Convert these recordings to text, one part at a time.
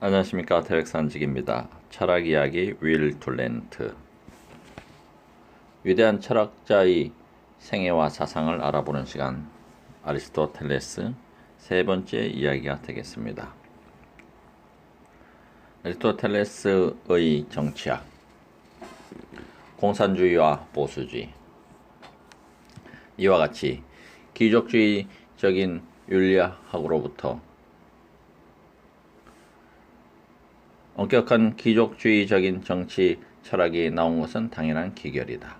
안녕하십니까. 태백산직입니다. 철학 이야기 윌 둘렌트. 위대한 철학자의 생애와 사상을 알아보는 시간, 아리스토텔레스 세 번째 이야기가 되겠습니다. 아리스토텔레스의 정치학, 공산주의와 보수주의. 이와 같이 기족주의적인 윤리학으로부터 엄격한 귀족주의적인 정치 철학이 나온 것은 당연한 기결이다.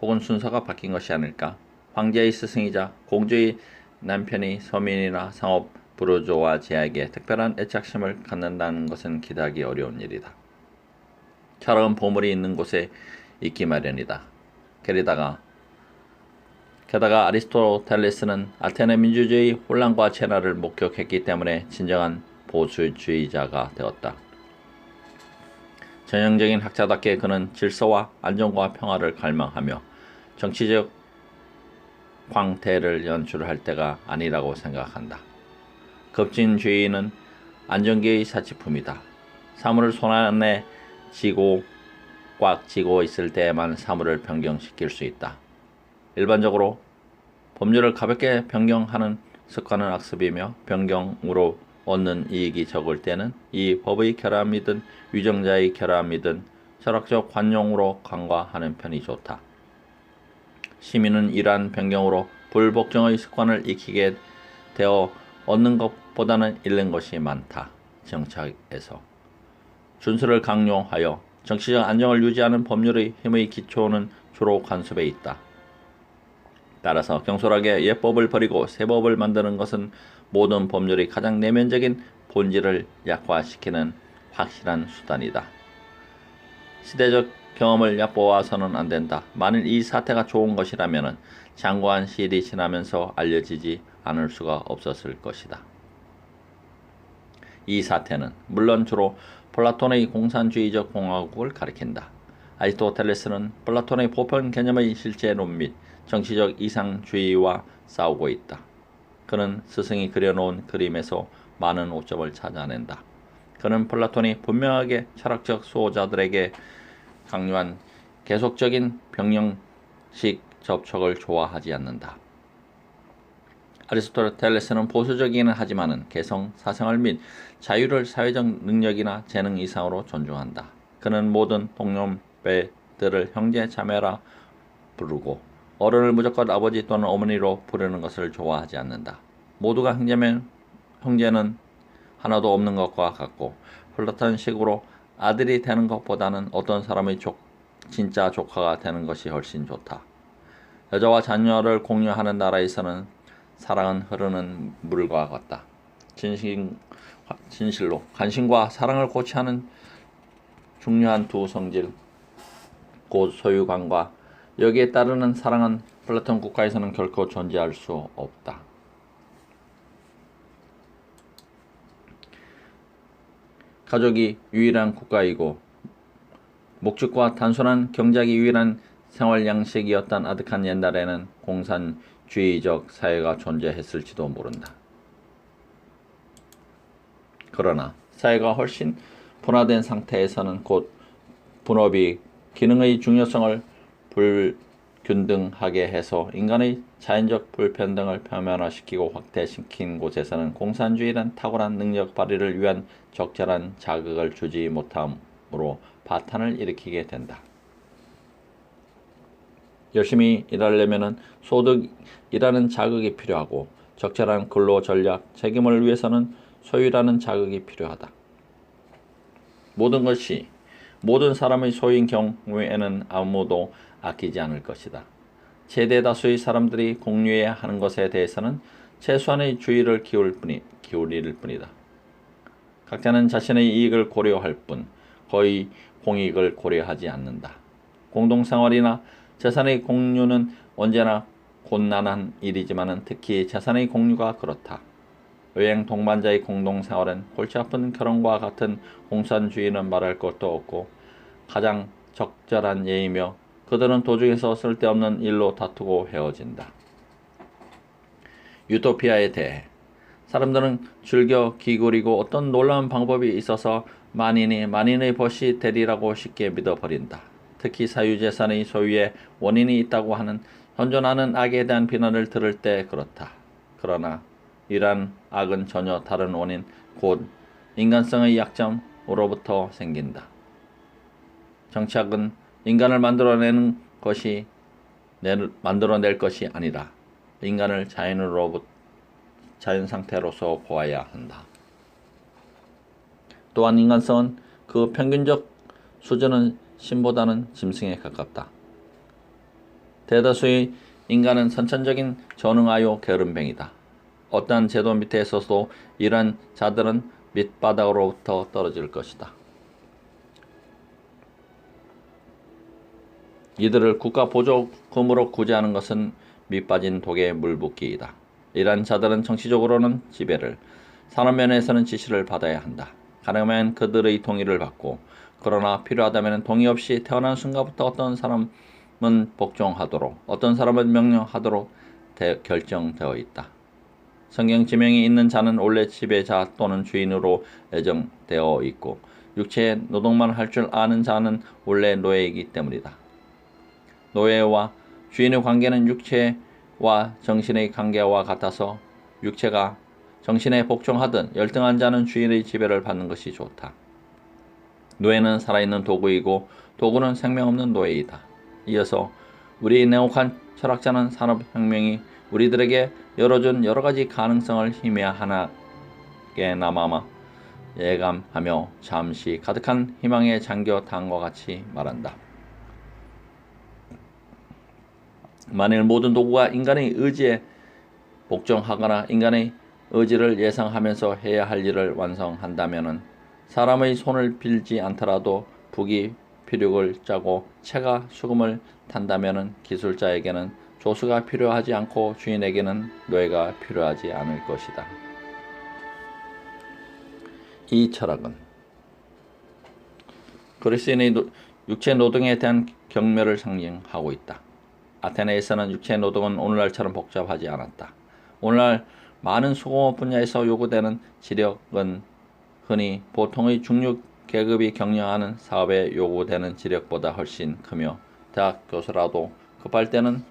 혹은 순서가 바뀐 것이 아닐까? 황제의 스승이자 공주의 남편이 서민이나 상업 부르조아지에게 특별한 애착심을 갖는다는 것은 기대하기 어려운 일이다. 철학은 보물이 있는 곳에 있기 마련이다. 게다가 아리스토텔레스는 아테네 민주주의 혼란과 체나를 목격했기 때문에 진정한 보수주의자가 되었다. 전형적인 학자답게 그는 질서와 안정과 평화를 갈망하며 정치적 광태를 연출할 때가 아니라고 생각한다. 급진주의는 안정기의 사치품이다. 사물을 손안에 꽉 쥐고 있을 때에만 사물을 변경시킬 수 있다. 일반적으로 법률을 가볍게 변경하는 습관은 악습이며 변경으로 얻는 이익이 적을 때는 이 법의 결함이든 위정자의 결함이든 철학적 관용으로 간과하는 편이 좋다. 시민은 이러한 변경으로 불복종의 습관을 익히게 되어 얻는 것보다는 잃는 것이 많다. 정착에서 준수를 강요하여 정치적 안정을 유지하는 법률의 힘의 기초는 주로 관습에 있다. 따라서 경솔하게 옛법을 버리고 새법을 만드는 것은 모든 법률의 가장 내면적인 본질을 약화시키는 확실한 수단이다. 시대적 경험을 얕보아서는 안 된다. 만일 이 사태가 좋은 것이라면 장구한 시일이 지나면서 알려지지 않을 수가 없었을 것이다. 이 사태는 물론 주로 플라톤의 공산주의적 공화국을 가리킨다. 아리스토텔레스는 플라톤의 보편 개념의 실제론 및 정치적 이상주의와 싸우고 있다. 그는 스승이 그려놓은 그림에서 많은 오점을 찾아낸다. 그는 플라톤이 분명하게 철학적 수호자들에게 강요한 계속적인 병영식 접촉을 좋아하지 않는다. 아리스토텔레스는 보수적이기는 하지만은 개성, 사생활 및 자유를 사회적 능력이나 재능 이상으로 존중한다. 그는 모든 동년배들을 형제 자매라 부르고 어른을 무조건 아버지 또는 어머니로 부르는 것을 좋아하지 않는다. 모두가 형제면 형제는 하나도 없는 것과 같고 플라톤식으로 아들이 되는 것보다는 어떤 사람의 진짜 조카가 되는 것이 훨씬 좋다. 여자와 자녀를 공유하는 나라에서는 사랑은 흐르는 물과 같다. 진실로 관심과 사랑을 고취하는 중요한 두 성질, 곧 소유관과 여기에 따르는 사랑은 플라톤 국가에서는 결코 존재할 수 없다. 가족이 유일한 국가이고 목축과 단순한 경작이 유일한 생활 양식이었던 아득한 옛날에는 공산주의적 사회가 존재했을지도 모른다. 그러나 사회가 훨씬 분화된 상태에서는 곧 분업이 기능의 중요성을 불균등하게 해서 인간의 자연적 불평등을 표면화시키고 확대시킨 곳에서는 공산주의란 탁월한 능력 발휘를 위한 적절한 자극을 주지 못함으로 파탄을 일으키게 된다. 열심히 일하려면 소득이라는 자극이 필요하고 적절한 근로 전략, 책임을 위해서는 소유라는 자극이 필요하다. 모든 사람의 소유인 경우에는 아무도 아끼지 않을 것이다. 최대 다수의 사람들이 공유해야 하는 것에 대해서는 최소한의 주의를 기울일 뿐이다. 각자는 자신의 이익을 고려할 뿐 거의 공익을 고려하지 않는다. 공동생활이나 재산의 공유는 언제나 곤란한 일이지만 특히 재산의 공유가 그렇다. 여행 동반자의 공동생활은 골치 아픈 결혼과 같은 공산주의는 말할 것도 없고 가장 적절한 예이며 그들은 도중에서 쓸데없는 일로 다투고 헤어진다. 유토피아에 대해 사람들은 즐겨 기울이고 어떤 놀라운 방법이 있어서 만인의 벗이 되리라고 쉽게 믿어버린다. 특히 사유재산의 소유에 원인이 있다고 하는 현존하는 악에 대한 비난을 들을 때 그렇다. 그러나 이러한 악은 전혀 다른 원인, 곧 인간성의 약점으로부터 생긴다. 정치학은 인간을 만들어낼 것이 아니라 인간을 자연 상태로서 보아야 한다. 또한 인간성은 그 평균적 수준은 신보다는 짐승에 가깝다. 대다수의 인간은 선천적인 전응하여 게으름뱅이다. 어떠한 제도 밑에 있어서도 이러한 자들은 밑바닥으로부터 떨어질 것이다. 이들을 국가 보조금으로 구제하는 것은 밑빠진 독에 물 붓기이다. 이러한 자들은 정치적으로는 지배를, 산업면에서는 지시를 받아야 한다. 가능하면 그들의 동의를 받고, 그러나 필요하다면 동의 없이 태어난 순간부터 어떤 사람은 복종하도록, 어떤 사람은 명령하도록 결정되어 있다. 성경 지명이 있는 자는 원래 지배자 또는 주인으로 예정되어 있고, 육체의 노동만 할 줄 아는 자는 원래 노예이기 때문이다. 노예와 주인의 관계는 육체와 정신의 관계와 같아서 육체가 정신에 복종하듯 열등한 자는 주인의 지배를 받는 것이 좋다. 노예는 살아있는 도구이고 도구는 생명 없는 노예이다. 이어서 우리 네오칸 철학자는 산업혁명이 우리들에게 열어준 여러가지 가능성을 희미하게나마 예감하며 잠시 가득한 희망에 잠겨 다음과 같이 말한다. 만일 모든 도구가 인간의 의지에 복종하거나 인간의 의지를 예상하면서 해야 할 일을 완성한다면 사람의 손을 빌지 않더라도 북이 피륙을 짜고 채가 수금을 탄다면 기술자에게는 조수가 필요하지 않고 주인에게는 노예가 필요하지 않을 것이다. 이 철학은 그리스인의 육체 노동에 대한 경멸을 상징하고 있다. 아테네에서는 육체 노동은 오늘날처럼 복잡하지 않았다. 오늘날 많은 수공업 분야에서 요구되는 지력은 흔히 보통의 중류 계급이 경영하는 사업에 요구되는 지력보다 훨씬 크며 대학 교수라도 급할 때는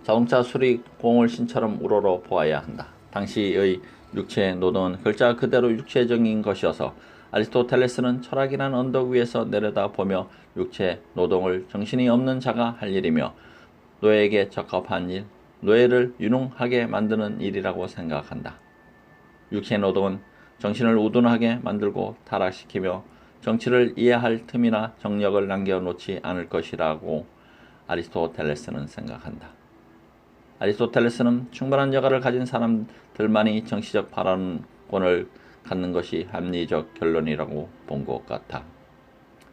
자동차 수리 공을신처럼 우러러 보아야 한다. 당시의 육체 노동은 글자 그대로 육체적인 것이어서 아리스토텔레스는 철학이란 언덕 위에서 내려다보며 육체 노동을 정신이 없는 자가 할 일이며 노예에게 적합한 일, 노예를 유능하게 만드는 일이라고 생각한다. 육체 노동은 정신을 우둔하게 만들고 타락시키며 정치를 이해할 틈이나 정력을 남겨놓지 않을 것이라고 아리스토텔레스는 생각한다. 아리스토텔레스는 충분한 여가를 가진 사람들만이 정치적 발언권을 갖는 것이 합리적 결론이라고 본 것 같아.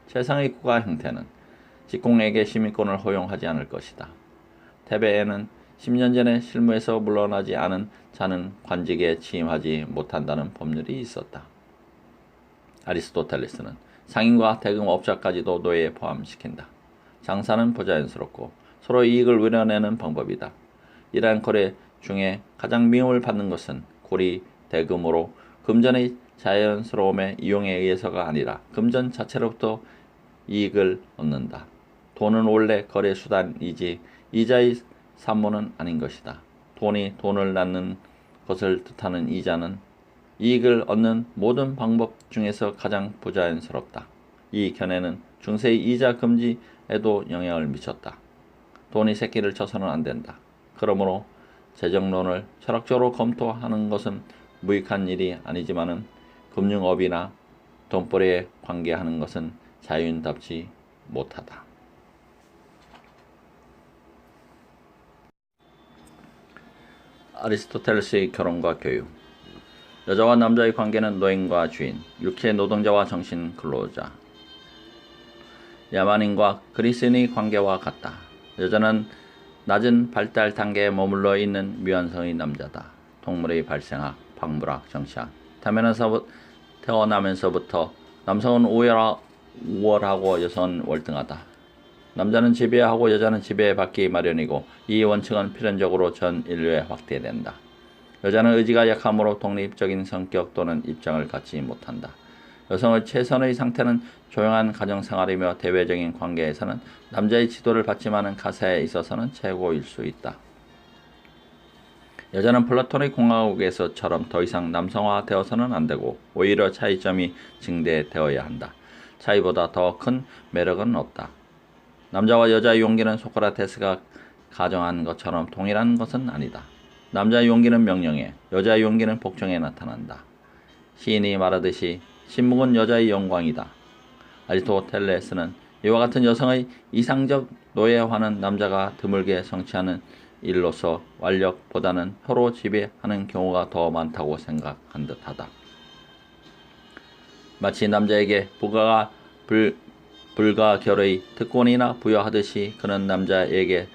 세상의 국가 형태는 직공에게 시민권을 허용하지 않을 것이다. 테베에는 10년 전에 실무에서 물러나지 않은 자는 관직에 취임하지 못한다는 법률이 있었다. 아리스토텔레스는 상인과 대금업자까지도 노예에 포함시킨다. 장사는 부자연스럽고 서로 이익을 우려내는 방법이다. 이러한 거래 중에 가장 미움을 받는 것은 고리 대금으로 금전의 자연스러움의 이용에 의해서가 아니라 금전 자체로부터 이익을 얻는다. 돈은 원래 거래 수단이지 이자의 산모는 아닌 것이다. 돈이 돈을 낳는 것을 뜻하는 이자는 이익을 얻는 모든 방법 중에서 가장 부자연스럽다. 이 견해는 중세의 이자 금지에도 영향을 미쳤다. 돈이 새끼를 쳐서는 안 된다. 그러므로 재정론을 철학적으로 검토하는 것은 무익한 일이 아니지만은 금융업이나 돈벌이에 관계하는 것은 자유인답지 못하다. 아리스토텔레스의 결혼과 교육. 여자와 남자의 관계는 노인과 주인, 육체 노동자와 정신 근로자, 야만인과 그리스인의 관계와 같다. 여자는 낮은 발달 단계에 머물러 있는 미완성의 남자다. 동물의 발생학, 박물학, 정치학. 태어나면서부터 남성은 우월하고 여성은 월등하다. 남자는 지배하고 여자는 지배받기 마련이고 이 원칙은 필연적으로 전 인류에 확대된다. 여자는 의지가 약하므로 독립적인 성격 또는 입장을 갖지 못한다. 여성의 최선의 상태는 조용한 가정생활이며 대외적인 관계에서는 남자의 지도를 받지만은 가사에 있어서는 최고일 수 있다. 여자는 플라톤의 공화국에서처럼 더 이상 남성화되어서는 안되고 오히려 차이점이 증대되어야 한다. 차이보다 더 큰 매력은 없다. 남자와 여자의 용기는 소크라테스가 가정한 것처럼 동일한 것은 아니다. 남자의 용기는 명령에, 여자의 용기는 복종에 나타난다. 시인이 말하듯이 신묵은 여자의 영광이다. 아리스토텔레스는 이와 같은 여성의 이상적 노예화는 남자가 드물게 성취하는 일로서 완력보다는 혀로 지배하는 경우가 더 많다고 생각한 듯하다. 마치 남자에게 불가결의 특권이나 부여하듯이 그는 남자에게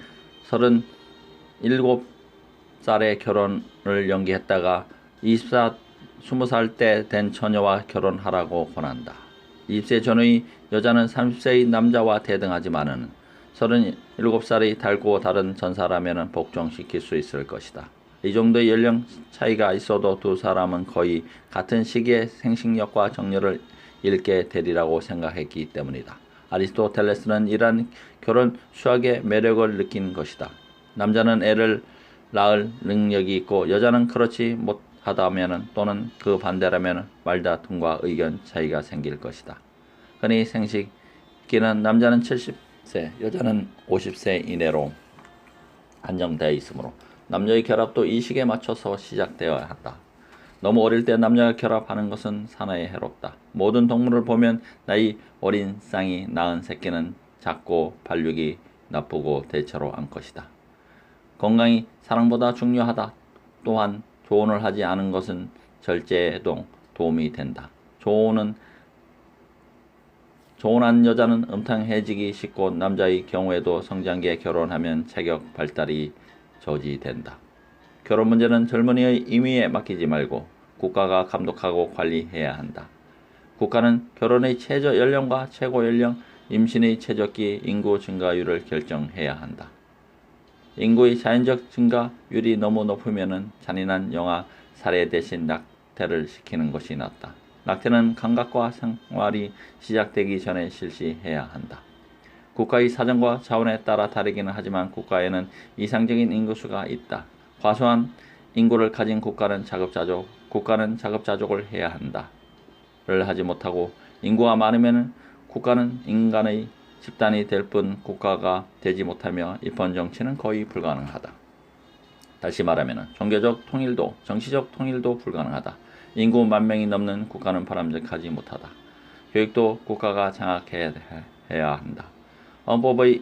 37살에 결혼을 연기했다가 20살 때 된 처녀와 결혼하라고 권한다. 20세 전의 여자는 30세의 남자와 대등하지만은 37살이 닳고 다른 전사라면 복종시킬 수 있을 것이다. 이 정도의 연령 차이가 있어도 두 사람은 거의 같은 시기에 생식력과 정열을 잃게 되리라고 생각했기 때문이다. 아리스토텔레스는 이러한 결혼 수학의 매력을 느낀 것이다. 남자는 애를 낳을 능력이 있고 여자는 그렇지 못하다면 또는 그 반대라면 말다툼과 의견 차이가 생길 것이다. 흔히 생식기는 남자는 70세, 여자는 50세 이내로 한정되어 있으므로 남녀의 결합도 이 시기에 맞춰서 시작되어야 한다. 너무 어릴 때 남녀가 결합하는 것은 사나이 해롭다. 모든 동물을 보면 나이 어린 쌍이 낳은 새끼는 작고 발육이 나쁘고 대체로 암컷이다. 건강이 사랑보다 중요하다. 또한 조언을 하지 않은 것은 절제에도 도움이 된다. 조언한 여자는 음탕해지기 쉽고 남자의 경우에도 성장기에 결혼하면 체격 발달이 저지된다. 결혼 문제는 젊은이의 임의에 맡기지 말고 국가가 감독하고 관리해야 한다. 국가는 결혼의 최저 연령과 최고 연령, 임신의 최적기, 인구 증가율을 결정해야 한다. 인구의 자연적 증가율이 너무 높으면 잔인한 영아 살해 대신 낙태를 시키는 것이 낫다. 낙태는 감각과 생활이 시작되기 전에 실시해야 한다. 국가의 사정과 자원에 따라 다르기는 하지만 국가에는 이상적인 인구수가 있다. 과소한 인구를 가진 국가는 자급자족을 해야 한다. 를 하지 못하고 인구가 많으면 국가는 인간의 집단이 될 뿐 국가가 되지 못하며 입헌 정치는 거의 불가능하다. 다시 말하면 종교적 통일도 정치적 통일도 불가능하다. 인구 10,000명이 넘는 국가는 바람직하지 못하다. 교육도 국가가 장악해야 한다. 헌법의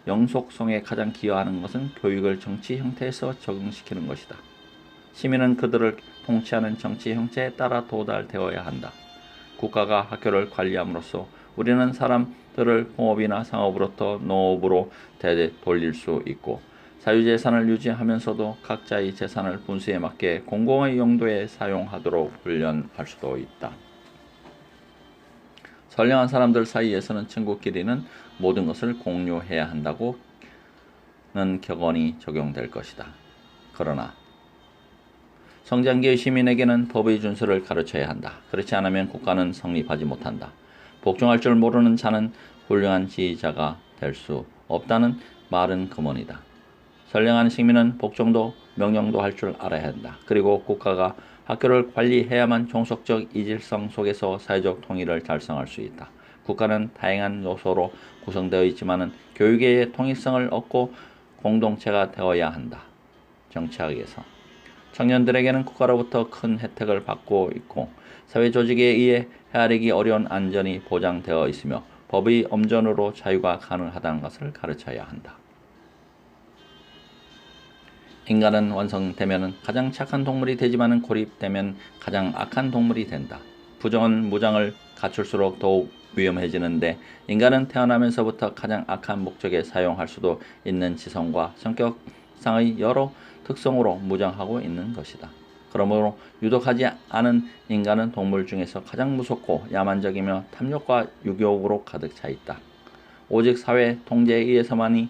영속성에 가장 기여하는 것은 교육을 정치 형태에서 적응시키는 것이다. 시민은 그들을 통치하는 정치 형태에 따라 도달되어야 한다. 국가가 학교를 관리함으로써 우리는 사람들을 공업이나 상업으로부터 농업으로 되돌릴 수 있고 사유재산을 유지하면서도 각자의 재산을 분수에 맞게 공공의 용도에 사용하도록 훈련할 수도 있다. 선량한 사람들 사이에서는 친구끼리는 모든 것을 공유해야 한다고는 격언이 적용될 것이다. 그러나 성장기의 시민에게는 법의 준수를 가르쳐야 한다. 그렇지 않으면 국가는 성립하지 못한다. 복종할 줄 모르는 자는 훌륭한 지휘자가 될 수 없다는 말은 금원이다. 선량한 시민은 복종도 명령도 할 줄 알아야 한다. 그리고 국가가 학교를 관리해야만 종속적 이질성 속에서 사회적 통일을 달성할 수 있다. 국가는 다양한 요소로 구성되어 있지만 교육의 통일성을 얻고 공동체가 되어야 한다. 정치학에서 청년들에게는 국가로부터 큰 혜택을 받고 있고 사회 조직에 의해 헤아리기 어려운 안전이 보장되어 있으며 법의 엄전으로 자유가 가능하다는 것을 가르쳐야 한다. 인간은 완성되면 가장 착한 동물이 되지만 고립되면 가장 악한 동물이 된다. 부정은 무장을 갖출수록 더욱 위험해지는데 인간은 태어나면서부터 가장 악한 목적에 사용할 수도 있는 지성과 성격상의 여러 특성으로 무장하고 있는 것이다. 그러므로 유독하지 않은 인간은 동물 중에서 가장 무섭고 야만적이며 탐욕과 유욕으로 가득 차 있다. 오직 사회 통제에 의해서만이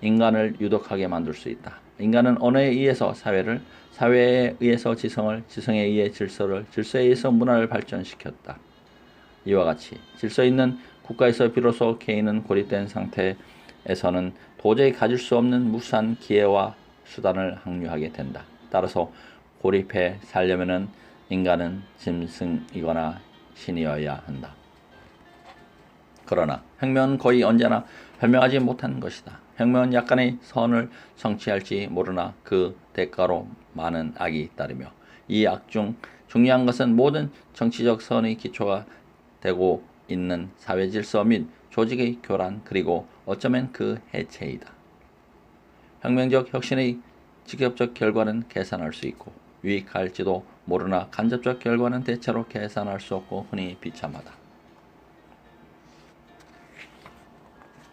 인간을 유독하게 만들 수 있다. 인간은 언어에 의해서 사회에 의해서 지성을, 지성에 의해 질서를, 질서에 의해서 문화를 발전시켰다. 이와 같이 질서 있는 국가에서 비로소 개인은 고립된 상태에서는 도저히 가질 수 없는 무수한 기회와 수단을 항류하게 된다. 따라서 고립해 살려면은 인간은 짐승이거나 신이어야 한다. 그러나 혁명은 거의 언제나 현명하지 못한 것이다. 혁명은 약간의 선을 성취할지 모르나 그 대가로 많은 악이 따르며 이 악 중 중요한 것은 모든 정치적 선의 기초가 되고 있는 사회 질서 및 조직의 교란 그리고 어쩌면 그 해체이다. 혁명적 혁신의 직접적 결과는 계산할 수 있고 유익할지도 모르나 간접적 결과는 대체로 계산할 수 없고 흔히 비참하다.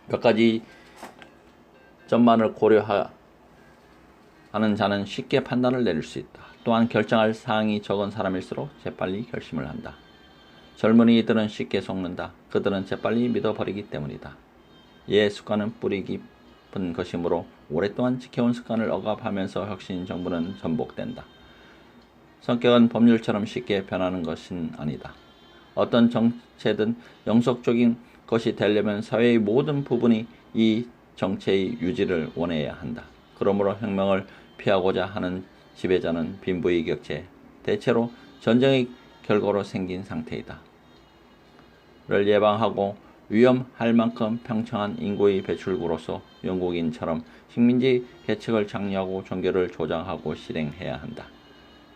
몇 가지 점만을 고려하는 자는 쉽게 판단을 내릴 수 있다. 또한 결정할 사항이 적은 사람일수록 재빨리 결심을 한다. 젊은이들은 쉽게 속는다. 그들은 재빨리 믿어버리기 때문이다. 옛 습관은 뿌리 깊은 것이므로 오랫동안 지켜온 습관을 억압하면서 혁신 정부는 전복된다. 성격은 법률처럼 쉽게 변하는 것은 아니다. 어떤 정체든 영속적인 것이 되려면 사회의 모든 부분이 이 정체의 유지를 원해야 한다. 그러므로 혁명을 피하고자 하는 지배자는 빈부의 격차, 대체로 전쟁의 결과로 생긴 상태이다. 를 예방하고 위험할 만큼 평창한 인구의 배출구로서 영국인처럼 식민지 계책을 장려하고 종교를 조장하고 실행해야 한다.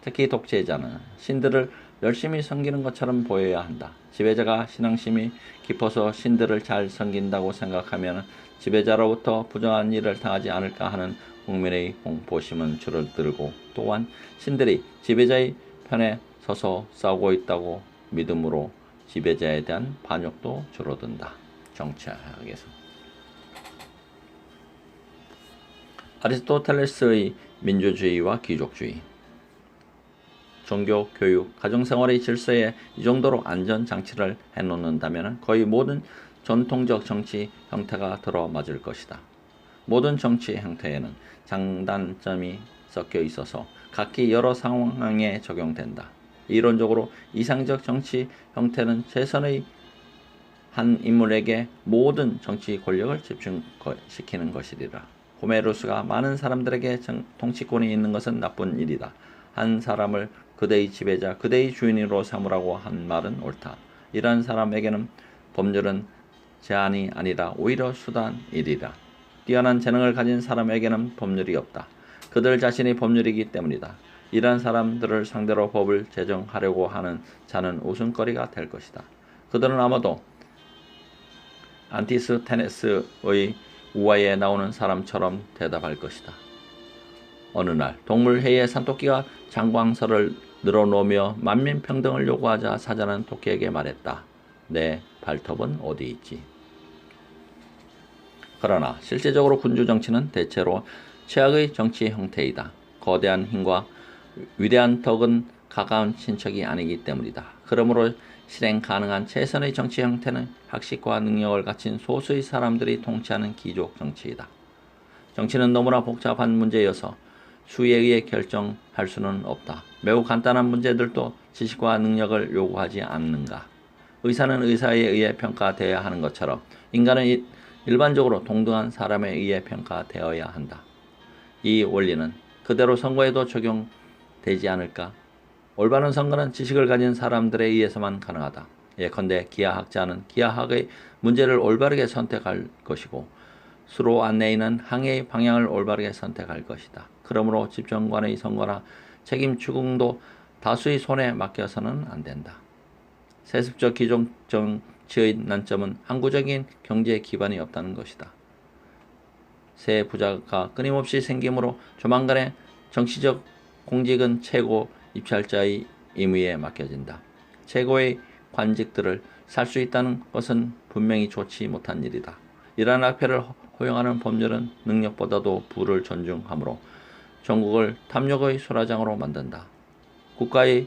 특히 독재자는 신들을 열심히 섬기는 것처럼 보여야 한다. 지배자가 신앙심이 깊어서 신들을 잘 섬긴다고 생각하면 지배자로부터 부정한 일을 당하지 않을까 하는 국민의 공포심은 줄어들고 또한 신들이 지배자의 편에 서서 싸우고 있다고 믿음으로 지배자에 대한 반역도 줄어든다. 정치학에서 아리스토텔레스의 민주주의와 귀족주의 종교, 교육, 가정생활의 질서에 이 정도로 안전장치를 해놓는다면 거의 모든 전통적 정치 형태가 들어맞을 것이다. 모든 정치 형태에는 장단점이 섞여 있어서 각기 여러 상황에 적용된다. 이론적으로 이상적 정치 형태는 최선의 한 인물에게 모든 정치 권력을 집중시키는 것이리라. 호메로스가 많은 사람들에게 통치권이 있는 것은 나쁜 일이다. 한 사람을 그대의 지배자, 그대의 주인으로 삼으라고 한 말은 옳다. 이러한 사람에게는 법률은 제한이 아니라 오히려 수단이리라. 뛰어난 재능을 가진 사람에게는 법률이 없다. 그들 자신이 법률이기 때문이다. 이러한 사람들을 상대로 법을 제정하려고 하는 자는 웃음거리가 될 것이다. 그들은 아마도 안티스테네스의 우화에 나오는 사람처럼 대답할 것이다. 어느 날 동물회의에 산토끼가 장광설을 늘어놓으며 만민평등을 요구하자 사자는 토끼에게 말했다. 내 발톱은 어디 있지? 그러나 실제적으로 군주정치는 대체로 최악의 정치 형태이다. 거대한 힘과 위대한 덕은 가까운 친척이 아니기 때문이다. 그러므로 실행 가능한 최선의 정치 형태는 학식과 능력을 갖춘 소수의 사람들이 통치하는 귀족 정치이다. 정치는 너무나 복잡한 문제여서 수에 의해 결정할 수는 없다. 매우 간단한 문제들도 지식과 능력을 요구하지 않는가. 의사는 의사에 의해 평가되어야 하는 것처럼 인간은 일반적으로 동등한 사람에 의해 평가되어야 한다. 이 원리는 그대로 선거에도 적용되지 않을까? 올바른 선거는 지식을 가진 사람들에 의해서만 가능하다. 예컨대 기하학자는 기하학의 문제를 올바르게 선택할 것이고 수로 안내인은 항해의 방향을 올바르게 선택할 것이다. 그러므로 집정관의 선거나 책임 추궁도 다수의 손에 맡겨서는 안 된다. 세습적 귀족 정치의 난점은 항구적인 경제 기반이 없다는 것이다. 새 부자가 끊임없이 생기므로 조만간에 정치적 공직은 최고 입찰자의 임의에 맡겨진다. 최고의 관직들을 살 수 있다는 것은 분명히 좋지 못한 일이다. 이러한 악폐를 허용하는 법률은 능력보다도 부를 존중하므로 전국을 탐욕의 수라장으로 만든다. 국가의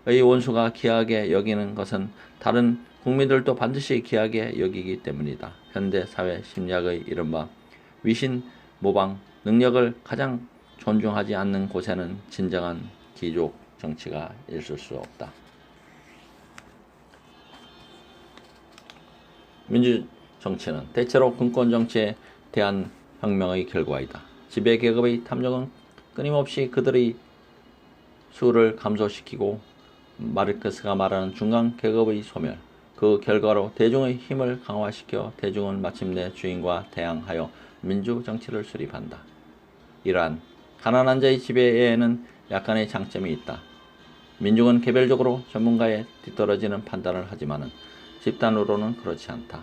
원수가 기하게 여기는 것은 다른 국민들도 반드시 귀하게 여기기 때문이다. 현대 사회 심리학의 이른바 위신 모방 능력을 가장 존중하지 않는 곳에는 진정한 귀족 정치가 있을 수 없다. 민주 정치는 대체로 군권 정치에 대한 혁명의 결과이다. 지배 계급의 탐욕은 끊임없이 그들의 수를 감소시키고 마르크스가 말하는 중간 계급의 소멸, 그 결과로 대중의 힘을 강화시켜 대중은 마침내 주인과 대항하여 민주 정치를 수립한다. 이러한 가난한 자의 지배에는 약간의 장점이 있다. 민중은 개별적으로 전문가의 뒤떨어지는 판단을 하지만은 집단으로는 그렇지 않다.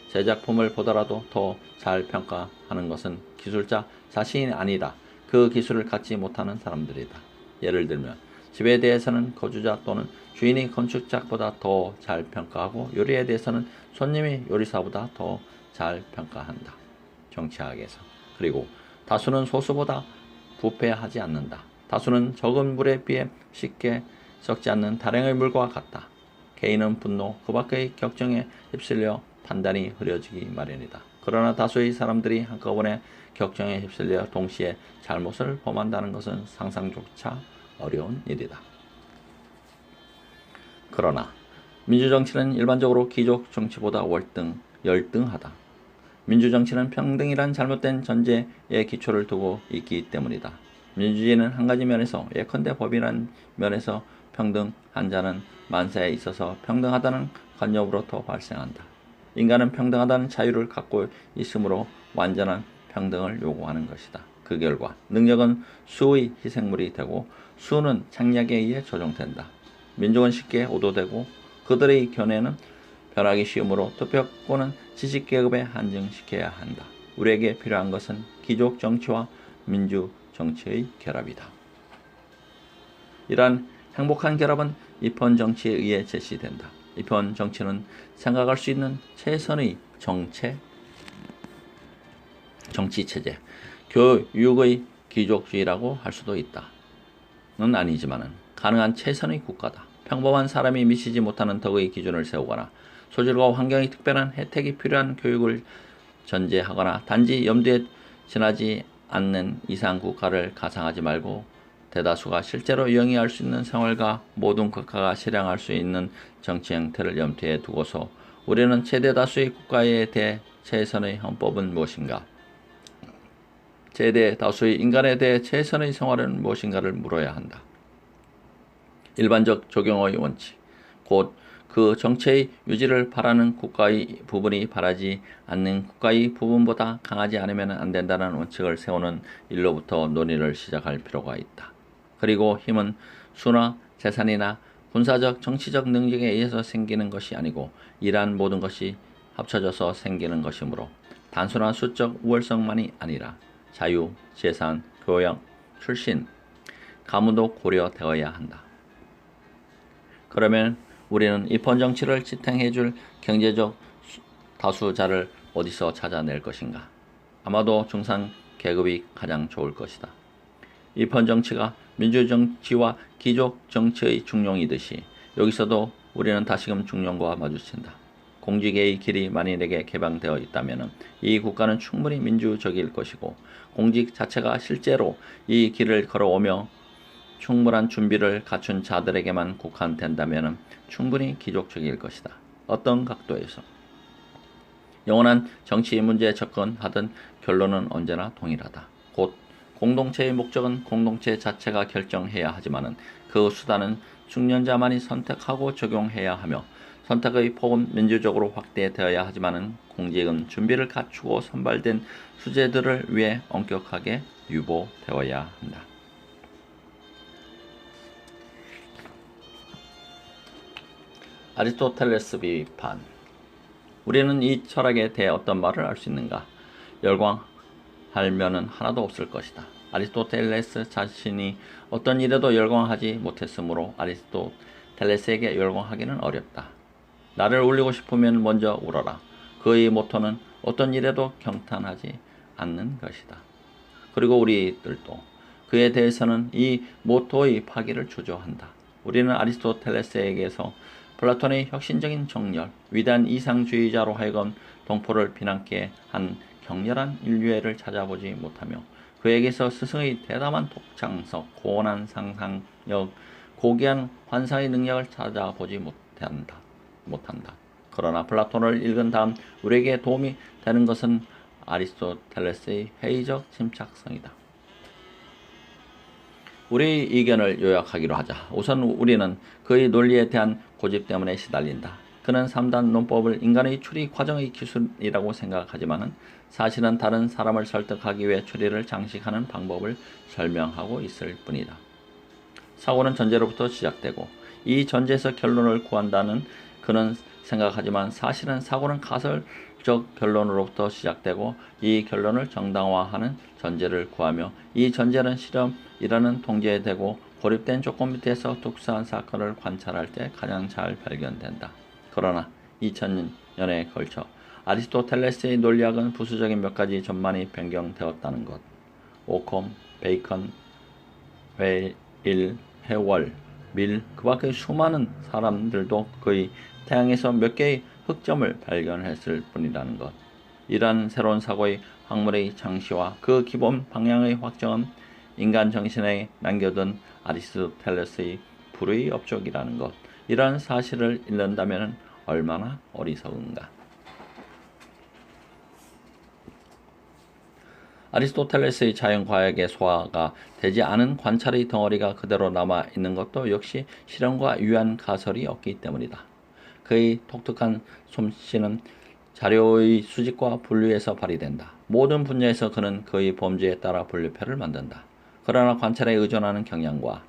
제작품을 보더라도 더 잘 평가하는 것은 기술자 자신이 아니다. 그 기술을 갖지 못하는 사람들이다. 예를 들면 집에 대해서는 거주자 또는 주인이 건축작보다 더 잘 평가하고 요리에 대해서는 손님이 요리사보다 더 잘 평가한다. 정치학에서. 그리고 다수는 소수보다 부패하지 않는다. 다수는 적은 물에 비해 쉽게 썩지 않는 다량의 물과 같다. 개인은 분노, 그 밖의 격정에 휩쓸려 판단이 흐려지기 마련이다. 그러나 다수의 사람들이 한꺼번에 격정에 휩쓸려 동시에 잘못을 범한다는 것은 상상조차 어려운 일이다. 그러나 민주정치는 일반적으로 귀족 정치보다 열등하다. 민주정치는 평등이란 잘못된 전제에 기초를 두고 있기 때문이다. 민주주의는 한 가지 면에서 예컨대 법이란 면에서 평등한 자는 만사에 있어서 평등하다는 관념으로부터 발생한다. 인간은 평등하다는 자유를 갖고 있으므로 완전한 평등을 요구하는 것이다. 그 결과 능력은 수의 희생물이 되고 수는 장략에 의해 조종된다. 민족은 쉽게 오도되고 그들의 견해는 변하기 쉬우므로 투표권은 지식계급에 한정시켜야 한다. 우리에게 필요한 것은 귀족 정치와 민주 정치의 결합이다. 이러한 행복한 결합은 입헌 정치에 의해 제시된다. 입헌 정치는 생각할 수 있는 최선의 정치체제, 교육의 귀족주의라고 할 수도 있다는 아니지만 가능한 최선의 국가다. 평범한 사람이 미치지 못하는 덕의 기준을 세우거나 소질과 환경의 특별한 혜택이 필요한 교육을 전제하거나 단지 염두에 지나지 않는 이상 국가를 가상하지 말고 대다수가 실제로 영위할 수 있는 생활과 모든 국가가 실행할 수 있는 정치 형태를 염두에 두고서 우리는 최대 다수의 국가에 대해 최선의 헌법은 무엇인가? 최대 다수의 인간에 대해 최선의 생활은 무엇인가를 물어야 한다. 일반적 적용의 원칙, 곧 그 정체의 유지를 바라는 국가의 부분이 바라지 않는 국가의 부분보다 강하지 않으면 안 된다는 원칙을 세우는 일로부터 논의를 시작할 필요가 있다. 그리고 힘은 수나 재산이나 군사적, 정치적 능력에 의해서 생기는 것이 아니고 이러한 모든 것이 합쳐져서 생기는 것이므로 단순한 수적 우월성만이 아니라 자유, 재산, 교양, 출신, 가문도 고려되어야 한다. 그러면 우리는 입헌 정치를 지탱해줄 경제적 다수자를 어디서 찾아낼 것인가? 아마도 중산 계급이 가장 좋을 것이다. 입헌 정치가 민주 정치와 귀족 정치의 중용이듯이 여기서도 우리는 다시금 중용과 마주친다. 공직의 길이 만인에게 개방되어 있다면 이 국가는 충분히 민주적일 것이고 공직 자체가 실제로 이 길을 걸어오며 충분한 준비를 갖춘 자들에게만 국한된다면 충분히 귀족적일 것이다. 어떤 각도에서 영원한 정치 문제에 접근하든 결론은 언제나 동일하다. 곧 공동체의 목적은 공동체 자체가 결정해야 하지만 그 수단은 중년자만이 선택하고 적용해야 하며 선택의 폭은 민주적으로 확대되어야 하지만 공직은 준비를 갖추고 선발된 수재들을 위해 엄격하게 유보되어야 한다. 아리스토텔레스 비판. 우리는 이 철학에 대해 어떤 말을 할 수 있는가? 열광할 면은 하나도 없을 것이다. 아리스토텔레스 자신이 어떤 일에도 열광하지 못했으므로 아리스토텔레스에게 열광하기는 어렵다. 나를 울리고 싶으면 먼저 울어라. 그의 모토는 어떤 일에도 경탄하지 않는 것이다. 그리고 우리들도 그에 대해서는 이 모토의 파기를 주저한다. 우리는 아리스토텔레스에게서 플라톤의 혁신적인 정렬, 위대한 이상주의자로 하여금 동포를 비난케 한 격렬한 인류애를 찾아보지 못하며 그에게서 스승의 대담한 독창성, 고온한 상상력, 고귀한 환상의 능력을 찾아보지 못한다. 그러나 플라톤을 읽은 다음 우리에게 도움이 되는 것은 아리스토텔레스의 회의적 침착성이다. 우리의 의견을 요약하기로 하자. 우선 우리는 그의 논리에 대한 고집 때문에 시달린다. 그는 3단 논법을 인간의 추리 과정의 기술이라고 생각하지만 사실은 다른 사람을 설득하기 위해 추리를 장식하는 방법을 설명하고 있을 뿐이다. 사고는 전제로부터 시작되고 이 전제에서 결론을 구한다는 그는 생각하지만 사실은 사고는 가설적 결론으로부터 시작되고 이 결론을 정당화하는 전제를 구하며 이 전제는 실험이라는 통제에 대고 고립된 조건 밑에서 특수한 사건을 관찰할 때 가장 잘 발견된다. 그러나 2000년에 걸쳐 아리스토텔레스의 논리학은 부수적인 몇 가지 전반이 변경되었다는 것. 오컴, 베이컨, 웨일, 해월, 밀, 그 밖의 수많은 사람들도 그의 태양에서 몇 개의 흑점을 발견했을 뿐이라는 것. 이러한 새로운 사고의 학문의 창시와 그 기본 방향의 확정은 인간 정신에 남겨둔 아리스토텔레스의 불의 업적이라는 것. 이러한 사실을 잃는다면 얼마나 어리석은가. 아리스토텔레스의 자연과학의 소화가 되지 않은 관찰의 덩어리가 그대로 남아있는 것도 역시 실험과 유한 가설이 없기 때문이다. 그의 독특한 솜씨는 자료의 수집과 분류에서 발휘된다. 모든 분야에서 그는 그의 범주에 따라 분류표를 만든다. 그러나 관찰에 의존하는 경향과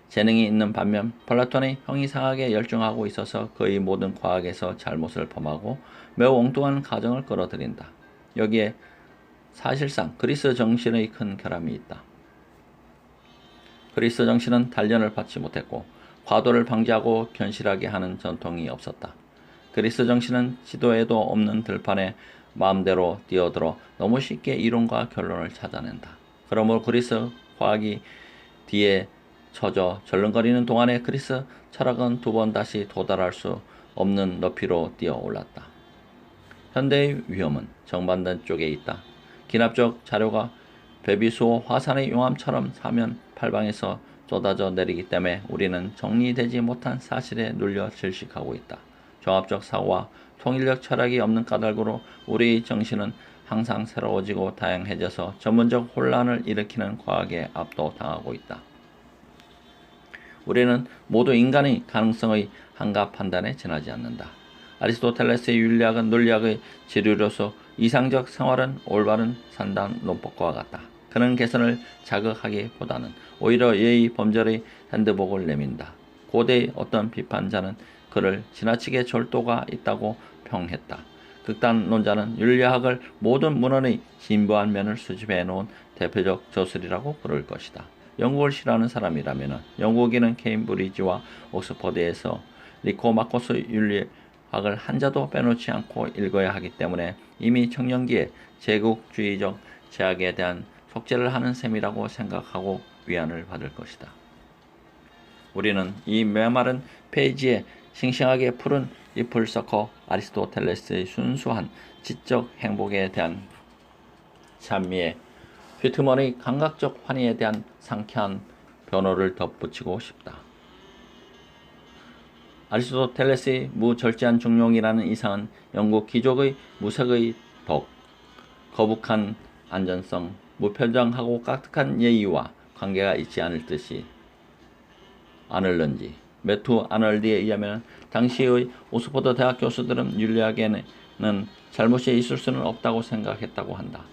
재능이 있는 반면 플라톤의 형이상학에 열중하고 있어서 그의 모든 과학에서 잘못을 범하고 매우 엉뚱한 가정을 끌어들인다. 여기에 사실상 그리스 정신의 큰 결함이 있다. 그리스 정신은 단련을 받지 못했고 과도를 방지하고 견실하게 하는 전통이 없었다. 그리스 정신은 지도에도 없는 들판에 마음대로 뛰어들어 너무 쉽게 이론과 결론을 찾아낸다. 그러므로 그리스 과학이 뒤에 처져 절름거리는 동안에 그리스 철학은 두 번 다시 도달할 수 없는 높이로 뛰어올랐다. 현대의 위험은 정반대 쪽에 있다. 기납적 자료가 베비수호 화산의 용암처럼 사면 팔방에서 쏟아져 내리기 때문에 우리는 정리되지 못한 사실에 눌려 질식하고 있다. 종합적 사고와 통일적 철학이 없는 까닭으로 우리의 정신은 항상 새로워지고 다양해져서 전문적 혼란을 일으키는 과학에 압도당하고 있다. 우리는 모두 인간의 가능성의 한가 판단에 지나지 않는다. 아리스토텔레스의 윤리학은 논리학의 지류로서 이상적 생활은 올바른 산단 논법과 같다. 그는 개선을 자극하기보다는 오히려 예의 범절의 핸드복을 내민다. 고대의 어떤 비판자는 그를 지나치게 절도가 있다고 평했다. 극단론자는 윤리학을 모든 문헌의 진부한 면을 수집해 놓은 대표적 저술이라고 부를 것이다. 영국을 싫어하는 사람이라면 영국인은 케임브리지와 옥스퍼드에서 니코마코스 윤리학을 한자도 빼놓지 않고 읽어야 하기 때문에 이미 청년기에 제국주의적 제약에 대한 속죄를 하는 셈이라고 생각하고 위안을 받을 것이다. 우리는 이 메마른 페이지에 싱싱하게 푸른 잎을 섞어 아리스토텔레스의 순수한 지적 행복에 대한 찬미에 휘트먼의 감각적 환희에 대한 상쾌한 변호를 덧붙이고 싶다. 아리스토텔레스의 무절제한 중용이라는 이상은 영국 귀족의 무색의 덕, 거북한 안전성, 무표정하고 깍듯한 예의와 관계가 있지 않을는지 매튜 아널디에 의하면 당시의 옥스퍼드 대학 교수들은 윤리학에는 잘못이 있을 수는 없다고 생각했다고 한다.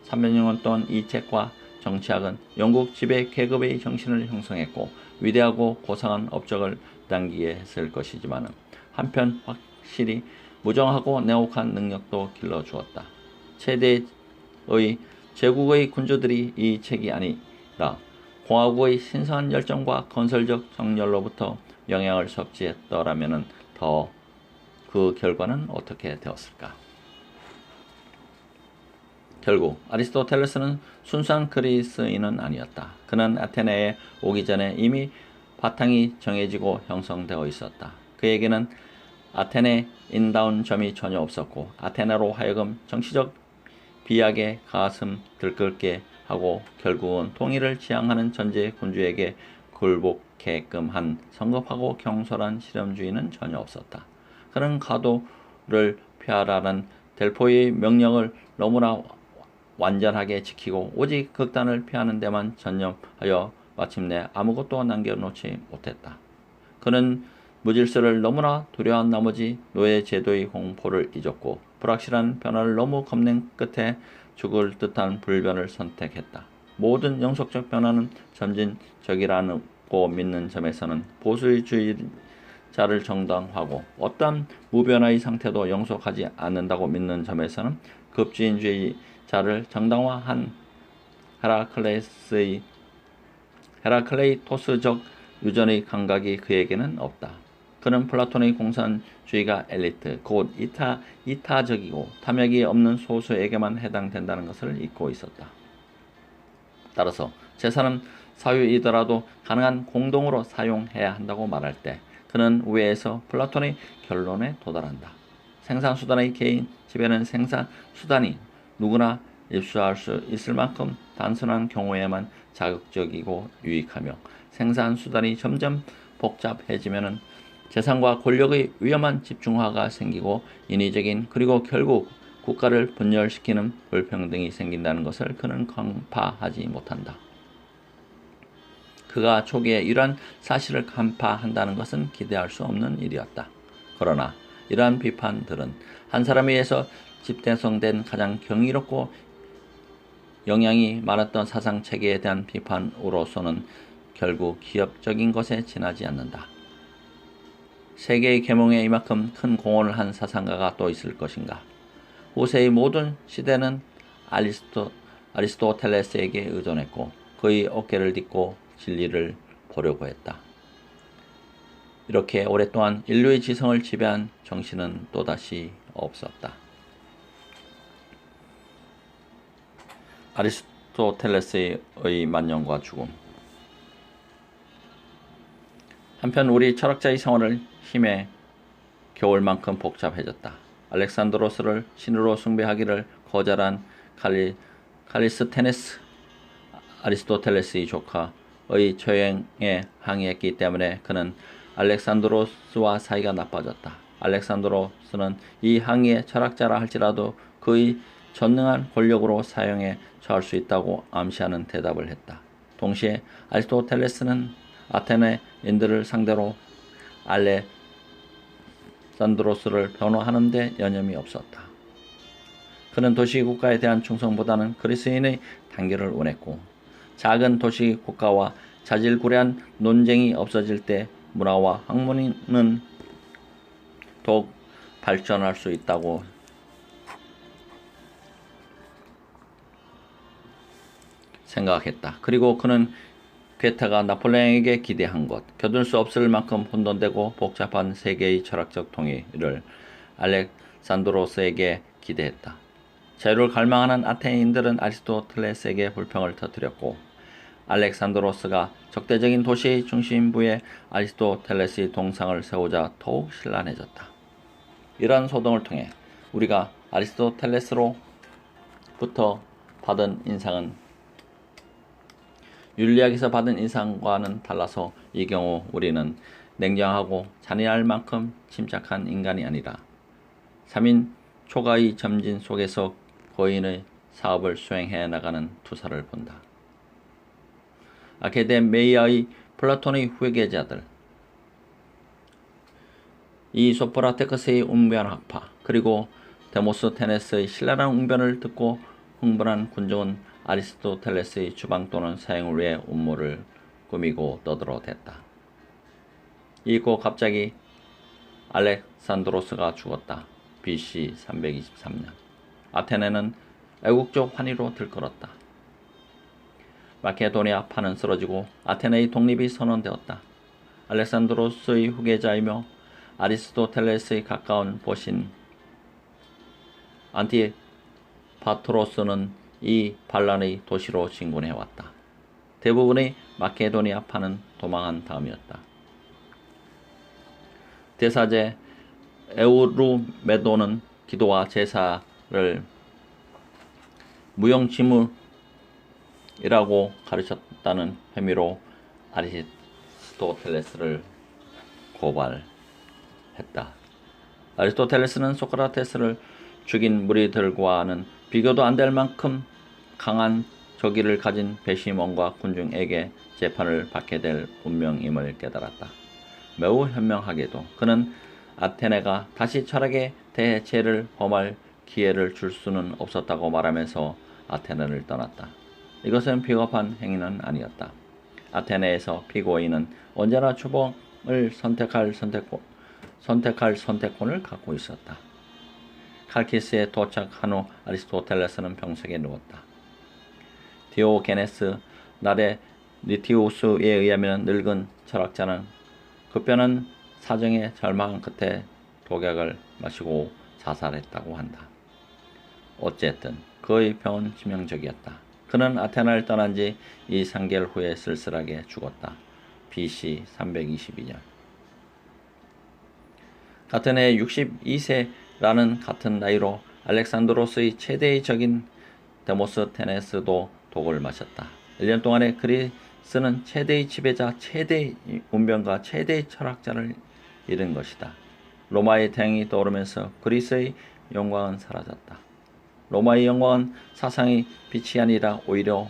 300년 동안 이 책과 정치학은 영국 지배 계급의 정신을 형성했고 위대하고 고상한 업적을 당기게 했을 것이지만 한편 확실히 무정하고 냉혹한 능력도 길러주었다. 최대의 제국의 군주들이 이 책이 아니라 공화국의 신성한 열정과 건설적 정열로부터 영향을 섭취했더라면 더 그 결과는 어떻게 되었을까? 결국 아리스토텔레스는 순수한 그리스인은 아니었다. 그는 아테네에 오기 전에 이미 바탕이 정해지고 형성되어 있었다. 그에게는 아테네인다운 점이 전혀 없었고 아테네로 하여금 정치적 비약에 가슴 들끓게 하고 결국은 통일을 지향하는 전제 군주에게 굴복게끔 한 성급하고 경솔한 실험주의는 전혀 없었다. 그는 가도를 피하라는 델포의 명령을 너무나 완전하게 지키고 오직 극단을 피하는 데만 전념하여 마침내 아무것도 남겨놓지 못했다. 그는 무질서를 너무나 두려워한 나머지 노예 제도의 공포를 잊었고 불확실한 변화를 너무 겁낸 끝에 죽을 듯한 불변을 선택했다. 모든 영속적 변화는 점진적이라고 믿는 점에서는 보수주의자를 정당화하고 어떠한 무변화의 상태도 영속하지 않는다고 믿는 점에서는 급진주의자를 정당화한 헤라클레이토스적 유전의 감각이 그에게는 없다. 그는 플라톤의 공산주의가 엘리트, 곧 이타적이고 탐욕이 없는 소수에게만 해당된다는 것을 잊고 있었다. 따라서 재산은 사유이더라도 가능한 공동으로 사용해야 한다고 말할 때 그는 우회에서 플라톤의 결론에 도달한다. 생산수단의 개인 지배는 생산수단이 누구나 입수할 수 있을 만큼 단순한 경우에만 자극적이고 유익하며 생산수단이 점점 복잡해지면 재산과 권력의 위험한 집중화가 생기고 인위적인 그리고 결국 국가를 분열시키는 불평등이 생긴다는 것을 그는 간파하지 못한다. 그가 초기에 이러한 사실을 간파한다는 것은 기대할 수 없는 일이었다. 그러나 이러한 비판들은 한 사람에 의해서 집대성된 가장 경이롭고 영향이 많았던 사상체계에 대한 비판으로서는 결국 기업적인 것에 지나지 않는다. 세계의 계몽에 이만큼 큰 공헌을 한 사상가가 또 있을 것인가? 후세의 모든 시대는 아리스토텔레스에게 의존했고 그의 어깨를 딛고 진리를 보려고 했다. 이렇게 오랫동안 인류의 지성을 지배한 정신은 또다시 없었다. 아리스토텔레스의 만년과 죽음. 한편 우리 철학자의 생활을 힘에 겨울만큼 복잡해졌다. 알렉산드로스를 신으로 숭배하기를 거절한 칼리스테네스, 아리스토텔레스의 조카의 처형에 항의했기 때문에 그는 알렉산드로스와 사이가 나빠졌다. 알렉산드로스는 이 항의의 철학자라 할지라도 그의 전능한 권력으로 사형에 처할 수 있다고 암시하는 대답을 했다. 동시에 아리스토텔레스는 아테네인들을 상대로 알렉산드로스를 변호하는 데 여념이 없었다. 그는 도시국가에 대한 충성보다는 그리스인의 단결을 원했고 작은 도시국가와 자질구레한 논쟁이 없어질 때 문화와 학문은 더욱 발전할 수 있다고 생각했다. 그리고 그는 괴테가 나폴레옹에게 기대한 것, 겨둘 수 없을 만큼 혼돈되고 복잡한 세계의 철학적 통일을 알렉산드로스에게 기대했다. 자유를 갈망하는 아테네인들은 아리스토텔레스에게 불평을 터뜨렸고 알렉산드로스가 적대적인 도시의 중심부에 아리스토텔레스의 동상을 세우자 더욱 신란해졌다. 이러한 소동을 통해 우리가 아리스토텔레스로부터 받은 인상은 윤리학에서 받은 인상과는 달라서 이 경우 우리는 냉정하고 잔인할 만큼 침착한 인간이 아니라 3인 초가의 점진 속에서 거인의 사업을 수행해 나가는 투사를 본다. 아카데미아의 플라톤의 후계자들, 이 소프라테크스의 웅변학파, 그리고 데모스테네스의 신랄한 웅변을 듣고 흥분한 군중은 아리스토텔레스의 주방 또는 사형을 위해 음모를 꾸미고 떠들어댔다. 이윽고 갑자기 알렉산드로스가 죽었다. BC 323년. 아테네는 애국적 환희로 들끓었다. 마케도니아파는 쓰러지고 아테네의 독립이 선언되었다. 알렉산드로스의 후계자이며 아리스토텔레스의 가까운 보신 안티파트로스는 이 반란의 도시로 진군해왔다. 대부분의 마케도니아파는 도망한 다음이었다. 대사제 에우르메도는 기도와 제사를 무용지물이라고 가르쳤다는 혐의로 아리스토텔레스를 고발했다. 아리스토텔레스는 소크라테스를 죽인 무리들과는 비교도 안 될 만큼 강한 저기를 가진 배심원과 군중에게 재판을 받게 될 운명임을 깨달았다. 매우 현명하게도 그는 아테네가 다시 철학에 대해 죄를 범할 기회를 줄 수는 없었다고 말하면서 아테네를 떠났다. 이것은 비겁한 행위는 아니었다. 아테네에서 피고인은 언제나 추봉을 선택할 선택권을 갖고 있었다. 칼키스에 도착한 후 아리스토텔레스는 병석에 누웠다. 디오게네스 나레니티우스에 의하면 늙은 철학자는 급변한 사정에 절망한 끝에 독약을 마시고 자살했다고 한다. 어쨌든 그의 병은 치명적이었다. 그는 아테나를 떠난 지 2~3개월 후에 쓸쓸하게 죽었다. BC 322년. 같은 해 62세라는 같은 나이로 알렉산드로스의 최대의 적인 데모스테네스도 독을 마셨다. 1년 동안에 그리스는 최대의 지배자, 최대의 운명가, 최대의 철학자를 잃은 것이다. 로마의 태양이 떠오르면서 그리스의 영광은 사라졌다. 로마의 영광은 사상의 빛이 아니라 오히려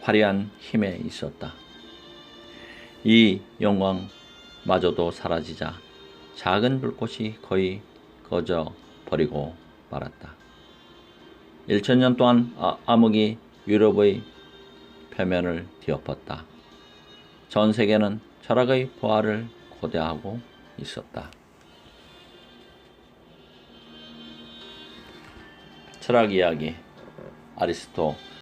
화려한 힘에 있었다. 이 영광마저도 사라지자 작은 불꽃이 거의 꺼져 버리고 말았다. 1000년 동안 암흑이 유럽의 표면을 뒤엎었다. 전 세계는 철학의 부활을 고대하고 있었다. 철학 이야기 아리스토